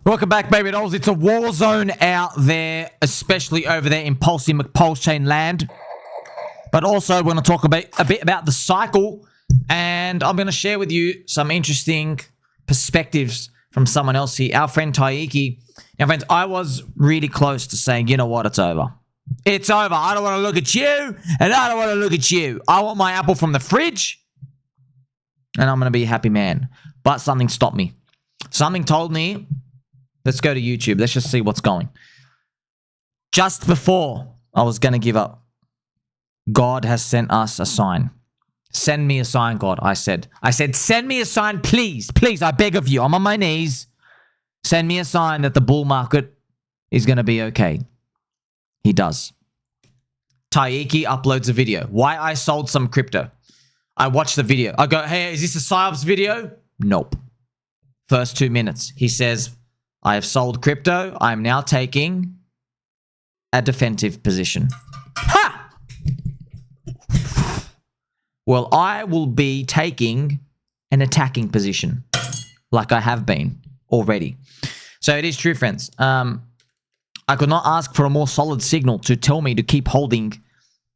Welcome back, baby dolls. It's a war zone out there, especially over there in PulseChain land. But also, we're going to talk a bit about the cycle, and I'm going to share with you some interesting perspectives from someone else here, our friend Taiki. Now, friends, I was really close to saying, you know what, it's over. It's over. I don't want to look at you, and I don't want to look at you. I want my apple from the fridge, and I'm going to be a happy man. But something stopped me. Something told me, let's go to YouTube. Let's just see what's going. Just before I was going to give up, God has sent us a sign. Send me a sign, God, I said. Send me a sign, please. Please, I beg of you. I'm on my knees. Send me a sign that the bull market is going to be okay. He does. Taiki uploads a video. Why I sold some crypto. I watch the video. I go, hey, is this a PsyOps video? Nope. First 2 minutes. He says, I have sold crypto. I am now taking a defensive position. Ha! Well, I will be taking an attacking position like I have been already. So it is true, friends. I could not ask for a more solid signal to tell me to keep holding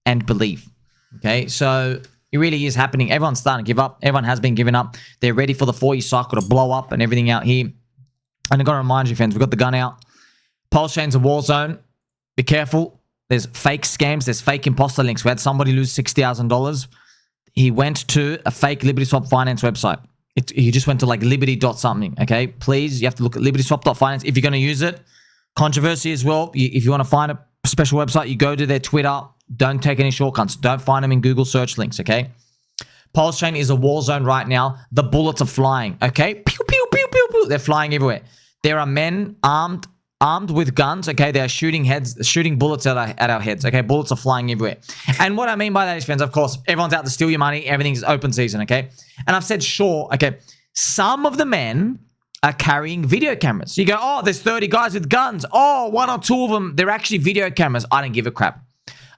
and believe. Okay, so it really is happening. Everyone's starting to give up. Everyone has been giving up. They're ready for the 4-year cycle to blow up and everything out here. And I've got to remind you, friends, we've got the gun out. PulseChain's a war zone. Be careful. There's fake scams. There's fake imposter links. We had somebody lose $60,000. He went to a fake Liberty Swap Finance website. He just went to like liberty dot something, okay? Please, you have to look at libertyswap.finance if you're going to use it. Controversy as well. If you want to find a special website, you go to their Twitter. Don't take any shortcuts. Don't find them in Google search links, okay? PulseChain is a war zone right now. The bullets are flying, okay? Pew, pew, pew, pew, pew. They're flying everywhere. There are men armed with guns, okay? They are shooting bullets at our heads, okay? Bullets are flying everywhere. And what I mean by that is, friends, of course, everyone's out to steal your money. Everything's open season, okay? And I've said, sure, okay, some of the men are carrying video cameras. So you go, oh, there's 30 guys with guns. Oh, 1 or 2 of them, they're actually video cameras. I don't give a crap.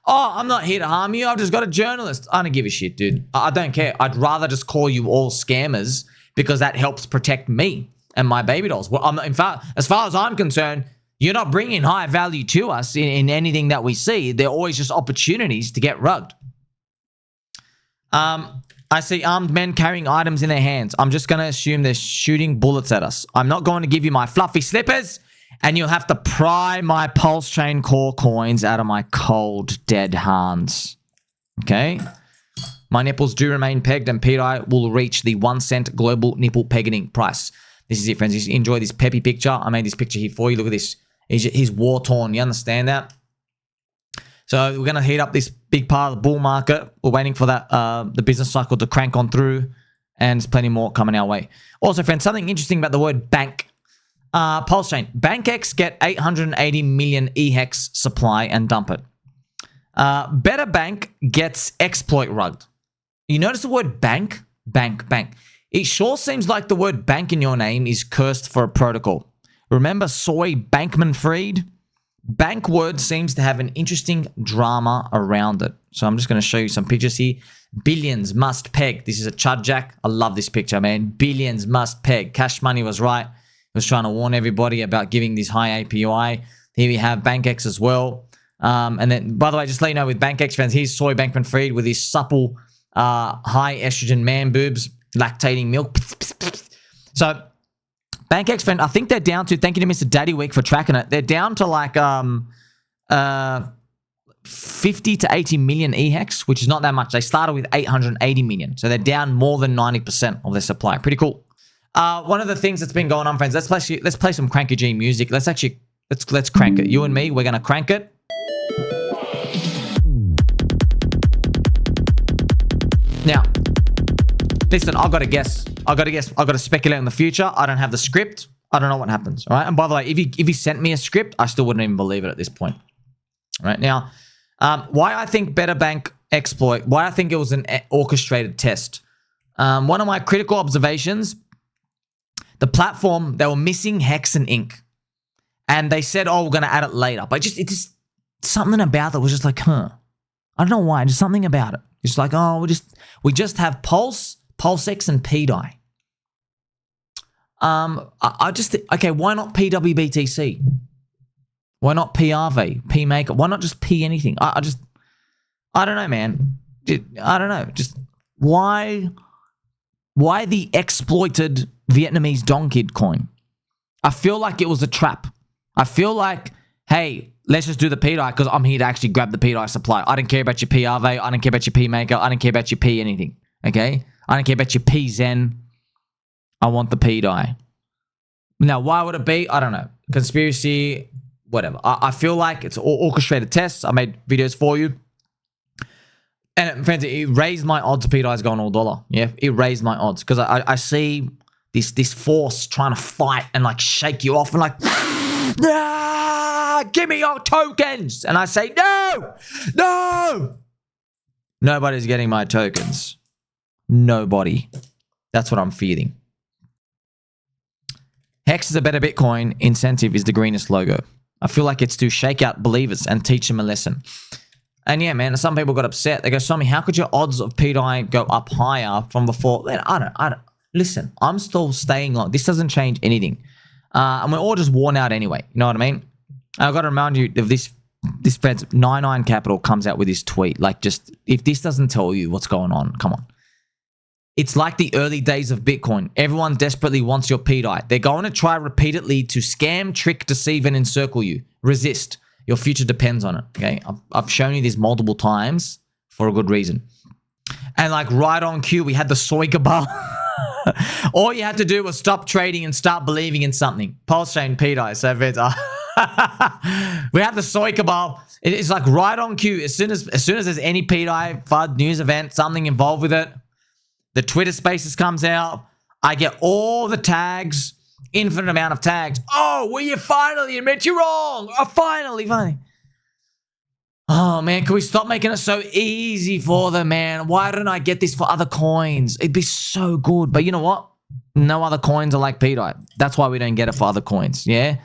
Oh, I'm not here to harm you. I've just got a journalist. I don't give a shit, dude. I don't care. I'd rather just call you all scammers because that helps protect me and my baby dolls. Well, in fact, as far as I'm concerned, you're not bringing high value to us in anything that we see. They're always just opportunities to get rugged. I see armed men carrying items in their hands. I'm just going to assume they're shooting bullets at us. I'm not going to give you my fluffy slippers, and you'll have to pry my PulseChain core coins out of my cold, dead hands. Okay? My nipples do remain pegged, and PayOut will reach the 1 cent global nipple pegging price. This is it, friends. You enjoy this peppy picture. I made this picture here for you. Look at this. He's war-torn. You understand that? So we're going to heat up this big part of the bull market. We're waiting for that the business cycle to crank on through, and there's plenty more coming our way. Also, friends, something interesting about the word bank. PulseChain. BankX get 880 million EHEX supply and dump it. BetterBank gets exploit rugged. You notice the word bank? Bank. It sure seems like the word bank in your name is cursed for a protocol. Remember Soy Bankman-Fried? Bank word seems to have an interesting drama around it. So I'm just going to show you some pictures here. Billions must peg. This is a Chud Jack. I love this picture, man. Billions must peg. Cash Money was right. He was trying to warn everybody about giving this high API. Here we have BankX as well. And then, by the way, just let you know with BankX, friends, here's Soy Bankman-Fried with his supple, high estrogen man boobs, lactating milk. So BankX, friend, I think they're down to, thank you to Mr. Daddy Week for tracking it. They're down to like 50 to 80 million EHEX, which is not that much. They started with 880 million. So they're down more than 90% of their supply. Pretty cool. One of the things that's been going on, friends, let's play some Cranky G music. Let's crank it. You and me, we're going to crank it. Now, listen, I've got to guess. I've got to speculate in the future. I don't have the script. I don't know what happens. All right. And by the way, if he sent me a script, I still wouldn't even believe it at this point. All right. Now, why I think BetterBank Exploit, why I think it was an orchestrated test. One of my critical observations, the platform, they were missing hex and ink. And they said, oh, we're going to add it later. But it's just something about it was just like, I don't know why. Just something about it. Just like, oh, we just have Pulse, PulseX, and PDI. I just, okay, why not PWBTC? Why not PRV, PMaker? Why not just P anything? I don't know, man. I don't know. Just why the exploited Vietnamese Donkid coin? I feel like it was a trap. I feel like, hey, let's just do the PDI because I'm here to actually grab the PDI supply. I don't care about your PRV. I don't care about your PMaker. I don't care about your P anything. Okay? I don't care about your PZen. I want the PDI. Now, why would it be? I don't know. Conspiracy, whatever. I feel like it's all orchestrated tests. I made videos for you. And friends, it raised my odds of PDIs going all dollar. Yeah, it raised my odds because I see this force trying to fight and like shake you off and like, ah, give me your tokens. And I say, no. Nobody's getting my tokens. Nobody. That's what I'm feeling. Hex is a better Bitcoin. Incentive is the greenest logo. I feel like it's to shake out believers and teach them a lesson. And yeah, man, some people got upset. They go, Somi, how could your odds of PDI go up higher from before? Man, I don't. Listen, I'm still staying on. This doesn't change anything. And we're all just worn out anyway. You know what I mean? I've got to remind you of this friends, 99 Capital comes out with this tweet. Like, just, if this doesn't tell you what's going on, come on. It's like the early days of Bitcoin. Everyone desperately wants your PDI. They're going to try repeatedly to scam, trick, deceive, and encircle you. Resist. Your future depends on it, okay? I've shown you this multiple times for a good reason. And like right on cue, we had the Soy Cabal. All you had to do was stop trading and start believing in something. PulseChain PDI. So we have the Soy Cabal. It's like right on cue. As soon as there's any PDI, FUD, news event, something involved with it, the Twitter Spaces comes out. I get all the tags. Infinite amount of tags. Oh, will you finally admit you're wrong? Oh, finally. Oh, man, can we stop making it so easy for them, man? Why don't I get this for other coins? It'd be so good. But you know what? No other coins are like PDI. That's why we don't get it for other coins, yeah?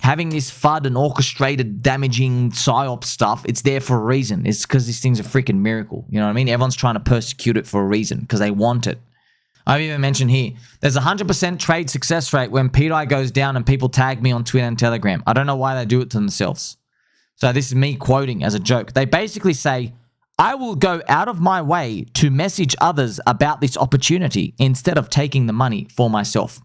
Having this FUD and orchestrated damaging PsyOps stuff, it's there for a reason. It's because this thing's a freaking miracle. You know what I mean? Everyone's trying to persecute it for a reason because they want it. I've even mentioned here, there's a 100% trade success rate when PDI goes down and people tag me on Twitter and Telegram. I don't know why they do it to themselves. So this is me quoting as a joke. They basically say, I will go out of my way to message others about this opportunity instead of taking the money for myself.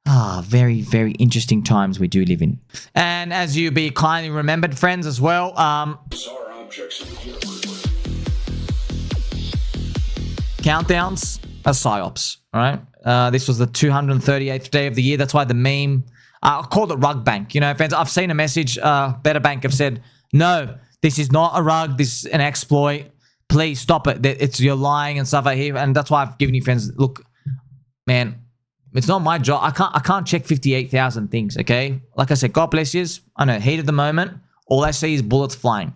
Ah, very, very interesting times we do live in. And as you be kindly remembered, friends, as well, countdowns are PsyOps, all right? This was the 238th day of the year. That's why the meme, I called it rug bank. You know, friends, I've seen a message, BetterBank have said, no, this is not a rug. This is an exploit. Please stop it. You're lying and stuff like here. And that's why I've given you, friends, look, man, it's not my job. I can't check 58,000 things, okay? Like I said, God bless you. I know, heat of the moment. All I see is bullets flying.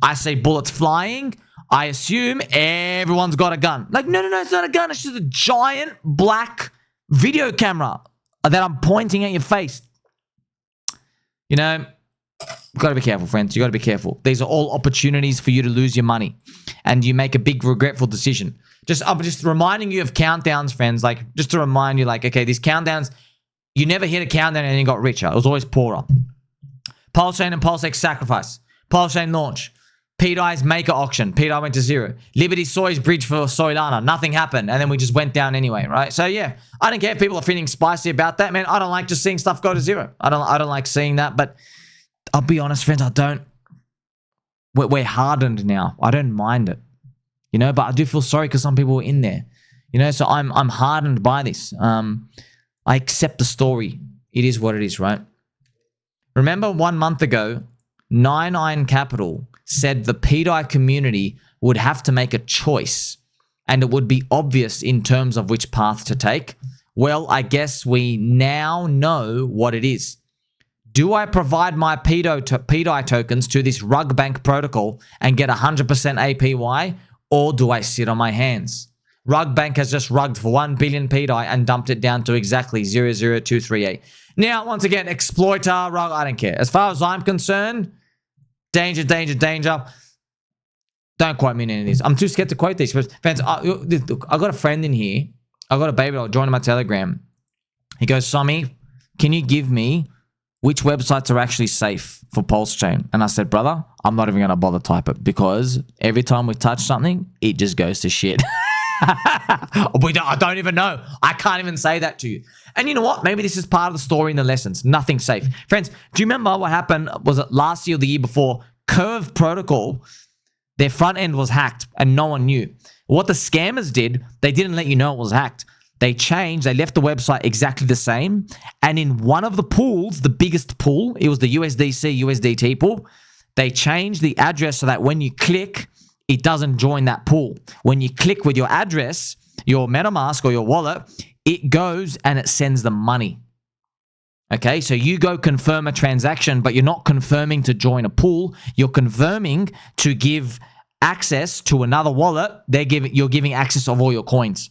I say bullets flying. I assume everyone's got a gun. Like, no, it's not a gun. It's just a giant black video camera that I'm pointing at your face. You know, you've got to be careful, friends. You got to be careful. These are all opportunities for you to lose your money. And you make a big regretful decision. I'm just reminding you of countdowns, friends. Like, just to remind you, like, okay, these countdowns, you never hit a countdown and you got richer. It was always poorer. PulseChain and PulseX sacrifice. PulseChain launch. PDI's maker auction. PDI went to zero. Liberty Soy's bridge for Soylana. Nothing happened. And then we just went down anyway, right? So yeah, I don't care if people are feeling spicy about that, man. I don't like just seeing stuff go to zero. I don't like seeing that, but I'll be honest, friends, we're hardened now. I don't mind it, you know, but I do feel sorry because some people were in there, you know, so I'm hardened by this. I accept the story. It is what it is, right? Remember 1 month ago, 99 Capital said the PDI community would have to make a choice and it would be obvious in terms of which path to take. Well, I guess we now know what it is. Do I provide my PDI tokens to this rug bank protocol and get 100% APY, or do I sit on my hands? Rug bank has just rugged for 1 billion PDI and dumped it down to exactly 0.0238. Now, once again, exploiter, rug, I don't care. As far as I'm concerned, danger. Don't quote me in any of this. I'm too scared to quote these. But fans, I got a friend in here. I got a baby doll joining my Telegram. He goes, Somi, can you give me which websites are actually safe for PulseChain? And I said, brother, I'm not even going to bother type it because every time we touch something, it just goes to shit. I don't even know. I can't even say that to you. And you know what? Maybe this is part of the story in the lessons. Nothing safe. Friends, do you remember what happened? Was it last year or the year before? Curve Protocol, their front end was hacked and no one knew. What the scammers did, they didn't let you know it was hacked. They changed, they left the website exactly the same. And in one of the pools, the biggest pool, it was the USDC, USDT pool, they changed the address so that when you click, it doesn't join that pool. When you click with your address, your MetaMask or your wallet, it goes and it sends the money. Okay, so you go confirm a transaction, but you're not confirming to join a pool. You're confirming to give access to another wallet. You're giving access of all your coins.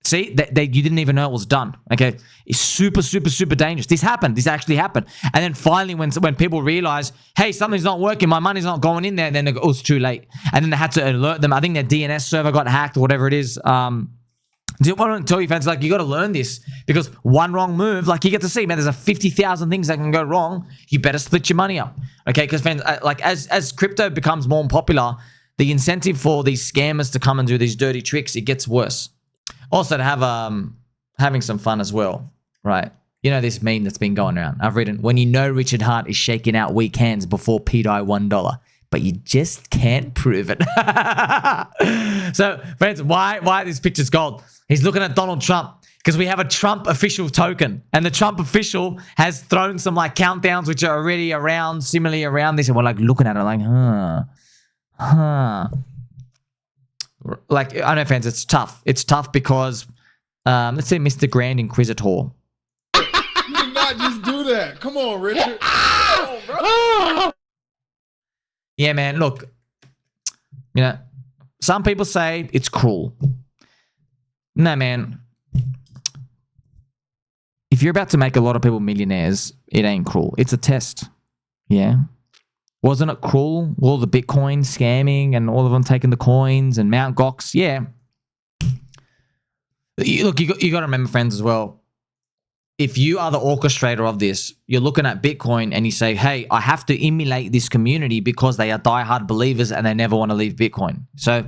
See, you didn't even know it was done. Okay, it's super, super, super dangerous. This happened. This actually happened. And then finally, when people realize, hey, something's not working, my money's not going in there, then it was too late. And then they had to alert them. I think their DNS server got hacked or whatever it is. I want to tell you, fans, like, you got to learn this because one wrong move, like, you get to see, man, there's a 50,000 things that can go wrong. You better split your money up. Okay, because fans, like, as crypto becomes more popular, the incentive for these scammers to come and do these dirty tricks, it gets worse. Also, to have having some fun as well, right? You know this meme that's been going around. I've written, when you know Richard Hart is shaking out weak hands before PayOut $1, but you just can't prove it. So, friends, why this picture's gold? He's looking at Donald Trump because we have a Trump official token, and the Trump official has thrown some like countdowns which are already around, similarly around this, and we're like looking at it like, Like, I know, fans, it's tough. It's tough because, let's say Mr. Grand Inquisitor. You did not just do that. Come on, Richard. Come on, bro. Yeah, man, look, you know, some people say it's cruel. No, man. If you're about to make a lot of people millionaires, it ain't cruel. It's a test. Yeah. Wasn't it cruel? All the Bitcoin scamming and all of them taking the coins and Mt. Gox. Yeah. Look, you got to remember, friends, as well. If you are the orchestrator of this, you're looking at Bitcoin and you say, hey, I have to emulate this community because they are diehard believers and they never want to leave Bitcoin. So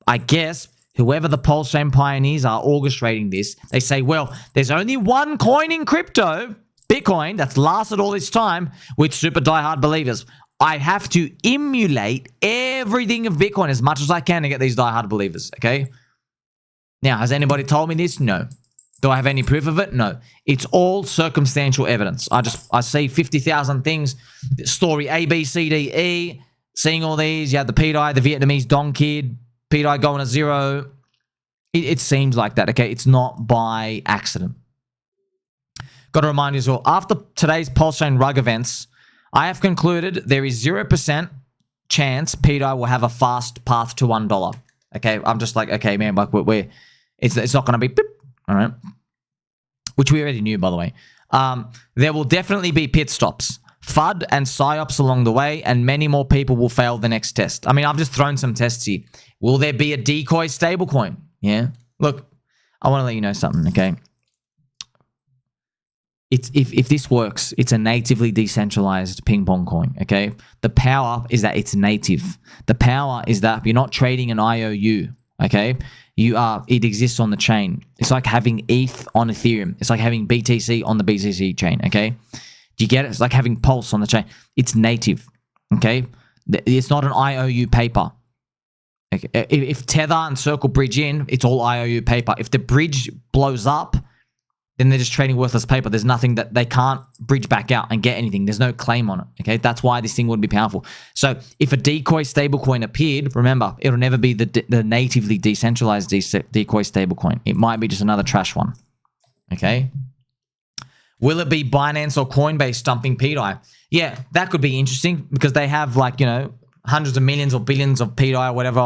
I guess whoever the PulseChain pioneers are orchestrating this, they say, well, there's only one coin in crypto, Bitcoin, that's lasted all this time with super diehard believers. I have to emulate everything of Bitcoin as much as I can to get these diehard believers, okay? Now, has anybody told me this? No. Do I have any proof of it? No. It's all circumstantial evidence. I see 50,000 things, story A, B, C, D, E, seeing all these. You had the PDI, the Vietnamese Dong Kid, PDI going to zero. It seems like that, okay? It's not by accident. Got to remind you as well, after today's PulseChain rug events, I have concluded there is 0% chance PDI will have a fast path to $1. Okay, I'm just like, okay, man, like it's not going to be beep, all right? Which we already knew, by the way. There will definitely be pit stops, FUD and PsyOps along the way, and many more people will fail the next test. I mean, I've just thrown some tests here. Will there be a decoy stablecoin? Yeah. Look, I want to let you know something, okay? If this works, it's a natively decentralized ping pong coin, okay? The power is that it's native. The power is that you're not trading an IOU, okay? It exists on the chain. It's like having ETH on Ethereum. It's like having BTC on the BTC chain, okay? Do you get it? It's like having Pulse on the chain. It's native, okay? It's not an IOU paper. Okay? If Tether and Circle bridge in, it's all IOU paper. If the bridge blows up, then they're just trading worthless paper. There's nothing that they can't bridge back out and get anything. There's no claim on it, okay? That's why this thing wouldn't be powerful. So if a decoy stablecoin appeared, remember, it'll never be the natively decentralized decoy stablecoin. It might be just another trash one, okay? Will it be Binance or Coinbase dumping PDI? Yeah, that could be interesting because they have, like, you know, hundreds of millions or billions of PDI or whatever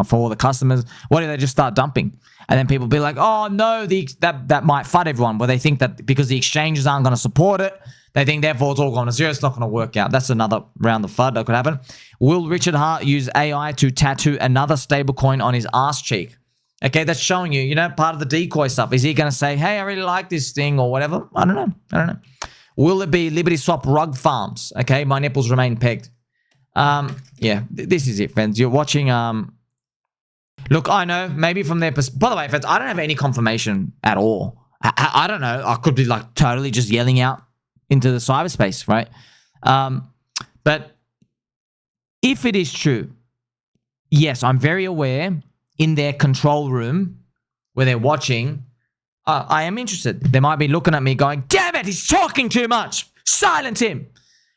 for all the customers. What if they just start dumping? And then people be like, oh no, that might FUD everyone. But they think that because the exchanges aren't going to support it, they think therefore it's all going to zero. It's not going to work out. That's another round of FUD that could happen. Will Richard Hart use AI to tattoo another stablecoin on his ass cheek? Okay, that's showing you, part of the decoy stuff. Is he going to say, hey, I really like this thing or whatever? I don't know. Will it be Liberty Swap rug farms? Okay, my nipples remain pegged. Yeah, this is it, friends. You're watching, look, I know, maybe from their perspective. By the way, friends, I don't have any confirmation at all. I don't know. I could be like totally just yelling out into the cyberspace, right? But if it is true, yes, I'm very aware in their control room where they're watching, I am interested. They might be looking at me going, damn it, he's talking too much. Silence him.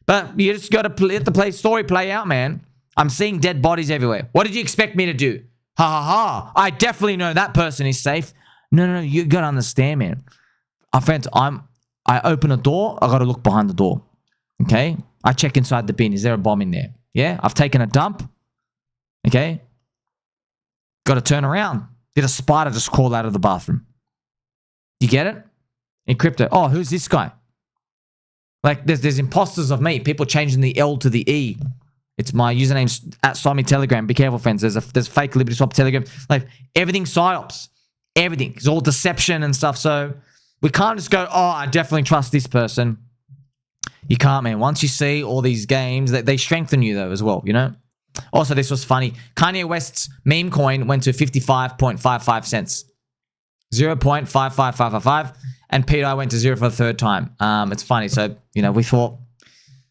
But you just got to let the story play out, man. I'm seeing dead bodies everywhere. What did you expect me to do? Ha ha ha. I definitely know that person is safe. No. You got to understand, man. Friends, I open a door. I got to look behind the door. Okay? I check inside the bin. Is there a bomb in there? Yeah? I've taken a dump. Okay? Got to turn around. Did a spider just crawl out of the bathroom? You get it? In crypto. Oh, who's this guy? Like, there's imposters of me. People changing the L to the E. It's my username's @Somi Telegram. Be careful, friends. There's fake Liberty Swap Telegram. Like, everything's PsyOps. Everything. It's all deception and stuff. So, we can't just go, oh, I definitely trust this person. You can't, man. Once you see all these games, they strengthen you, though, as well, Also, this was funny. Kanye West's meme coin went to 55.55 cents. 0.55555. And PayOut went to 0 for the third time. It's funny. So, we thought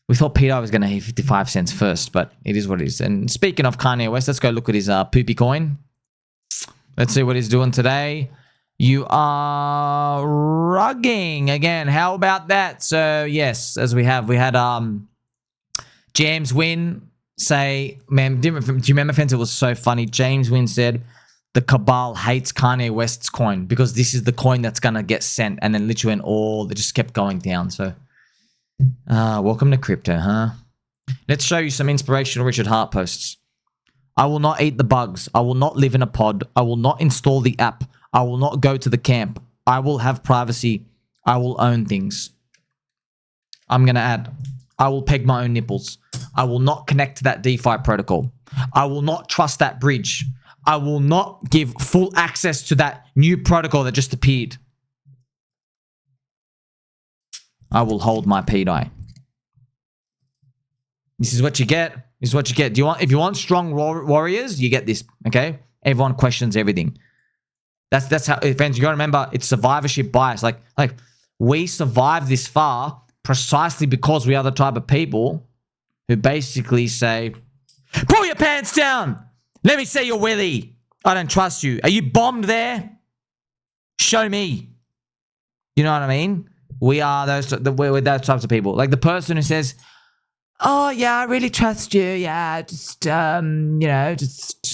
PayOut was going to hit 55 cents first, but it is what it is. And speaking of Kanye West, let's go look at his poopy coin. Let's see what he's doing today. You are rugging again. How about that? So, yes, as we had James Wynn say, man, do you remember, friends? It was so funny. James Wynn said, the Cabal hates Kanye West's coin because this is the coin that's going to get sent. And then literally they just kept going down. So, welcome to crypto, huh? Let's show you some inspirational Richard Hart posts. I will not eat the bugs. I will not live in a pod. I will not install the app. I will not go to the camp. I will have privacy. I will own things. I'm going to add, I will peg my own nipples. I will not connect to that DeFi protocol. I will not trust that bridge. I will not give full access to that new protocol that just appeared. I will hold my PDI. This is what you get. This is what you get. If you want strong warriors, you get this. Okay? Everyone questions everything. That's how, friends, you gotta remember, it's survivorship bias. Like we survived this far precisely because we are the type of people who basically say, pull your pants down. Let me see your willy. I don't trust you. Are you bombed there? Show me. You know what I mean? We're those types of people. Like the person who says, oh, yeah, I really trust you. Yeah, just,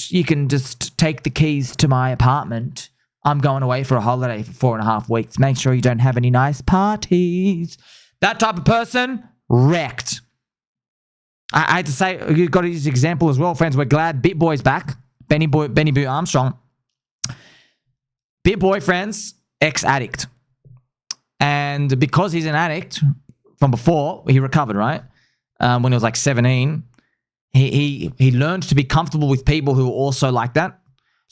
you can just take the keys to my apartment. I'm going away for a holiday for 4.5 weeks. Make sure you don't have any nice parties. That type of person, wrecked. I had to say, you've got to use the example as well, friends. We're glad BitBoy's back. Benny Boo Armstrong. BitBoy, friends, ex-addict. And because he's an addict from before, he recovered, right? When he was like 17, he learned to be comfortable with people who were also like that.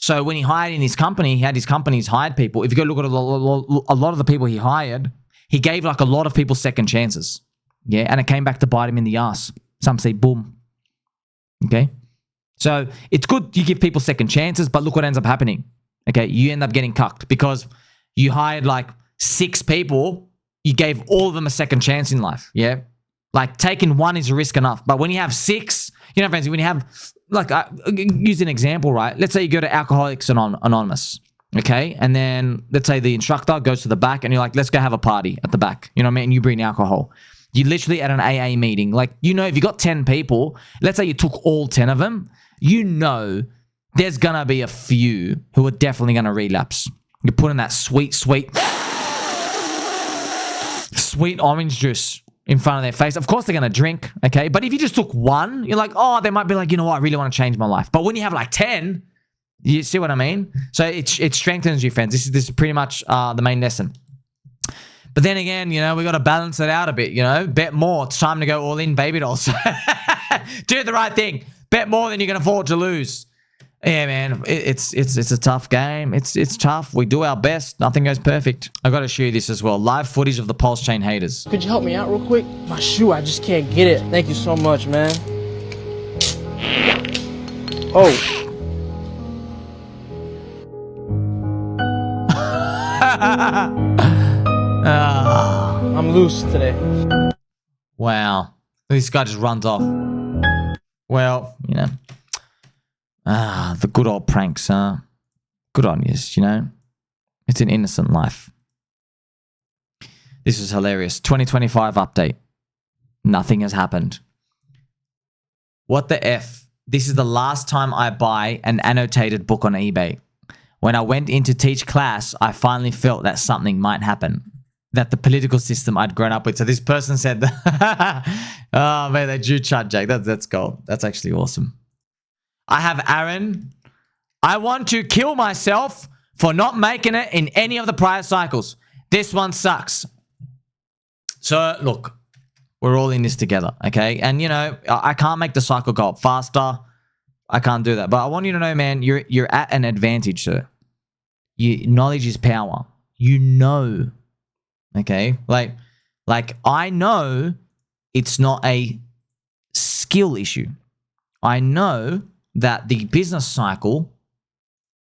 So when he hired in his company, he had his companies hired people. If you go look at a lot of the people he hired, he gave like a lot of people second chances. Yeah, and it came back to bite him in the ass. Some say boom. Okay? So it's good you give people second chances, but look what ends up happening. Okay? You end up getting cucked because you hired like 6 people. You gave all of them a second chance in life. Yeah? Like taking one is a risk enough. But when you have 6, friends, when you have, like, use an example, right? Let's say you go to Alcoholics Anonymous. Okay? And then let's say the instructor goes to the back and you're like, let's go have a party at the back. You know what I mean? And you bring alcohol. You literally at an AA meeting, like, if you got 10 people, let's say you took all 10 of them, there's going to be a few who are definitely going to relapse. You're putting that sweet orange juice in front of their face. Of course, they're going to drink, okay? But if you just took one, you're like, oh, they might be like, you know what, I really want to change my life. But when you have like 10, you see what I mean? So it strengthens you, friends. This is pretty much the main lesson. But then again, we got to balance it out a bit, Bet more. It's time to go all in, baby dolls. Do the right thing. Bet more than you can afford to lose. Yeah, man, it's a tough game. It's tough. We do our best. Nothing goes perfect. I got to show you this as well. Live footage of the PulseChain haters. Could you help me out real quick? My shoe, I just can't get it. Thank you so much, man. Oh. I'm loose today. Wow. This guy just runs off. Well, you know. The good old pranks, good on you, you know. It's an innocent life. This is hilarious. 2025 update. Nothing has happened. What the F? This is the last time I buy an annotated book on eBay. When I went in to teach class, I finally felt that something might happen. That the political system I'd grown up with. So this person said, oh man, they drew chat, Jake. That's gold. That's actually awesome. I have Aaron. I want to kill myself for not making it in any of the prior cycles. This one sucks. So look, we're all in this together, okay? And you know, I can't make the cycle go up faster. I can't do that. But I want you to know, man, you're at an advantage, sir. Knowledge is power. You know, okay? Like I know it's not a skill issue. I know that the business cycle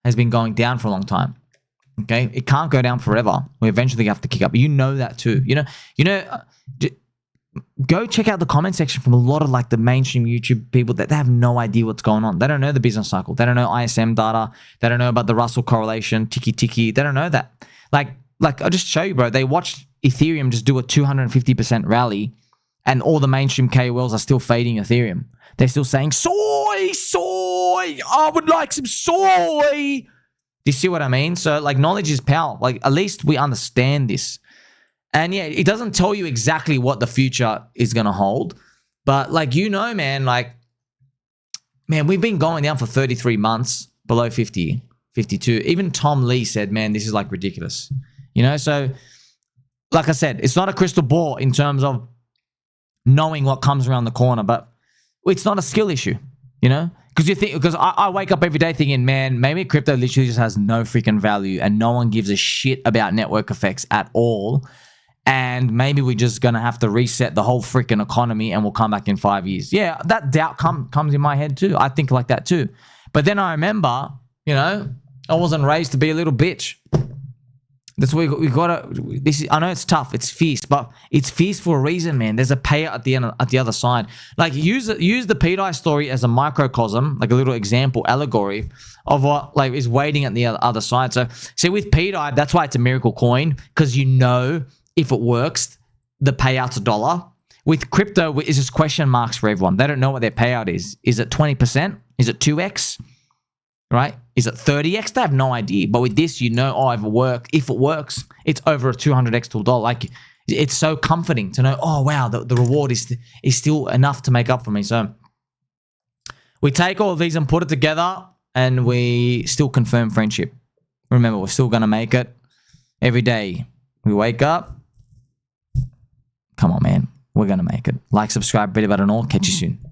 has been going down for a long time. Okay, it can't go down forever. We eventually have to kick up. You know that too. You know. Go check out the comment section from a lot of like the mainstream YouTube people that they have no idea what's going on. They don't know the business cycle. They don't know ISM data. They don't know about the Russell correlation, ticky. They don't know that. Like I'll just show you, bro. They watched Ethereum just do a 250% rally, and all the mainstream KOLs are still fading Ethereum. They're still saying, soy, I would like some soy. Do you see what I mean? So, like, knowledge is power. Like, at least we understand this. And, yeah, it doesn't tell you exactly what the future is going to hold. But, like, you know, man, we've been going down for 33 months below 50, 52. Even Tom Lee said, man, this is, like, ridiculous. You know, so, like I said, it's not a crystal ball in terms of knowing what comes around the corner, but it's not a skill issue, you know? Because I wake up every day thinking, man, maybe crypto literally just has no freaking value and no one gives a shit about network effects at all. And maybe we're just going to have to reset the whole freaking economy and we'll come back in 5 years. Yeah, that doubt comes in my head too. I think like that too. But then I remember, you know, I wasn't raised to be a little bitch. That's what we gotta. I know it's tough. It's fierce, but it's fierce for a reason, man. There's a payout at the end, at the other side. Like use the PayOut story as a microcosm, like a little example, allegory of what like is waiting at the other side. So, see, with PayOut, that's why it's a miracle coin, because you know if it works, the payout's $1. With crypto, it's just question marks for everyone. They don't know what their payout is. Is it 20%? Is it 2x? Right? Is it 30x? They have no idea. But with this, you know, oh, if it works, it's over a 200x to $1. Like, it's so comforting to know, oh, wow, the reward is still enough to make up for me. So we take all of these and put it together and we still confirm friendship. Remember, we're still going to make it every day. We wake up. Come on, man. We're going to make it. Like, subscribe, bit about it all. Catch you soon.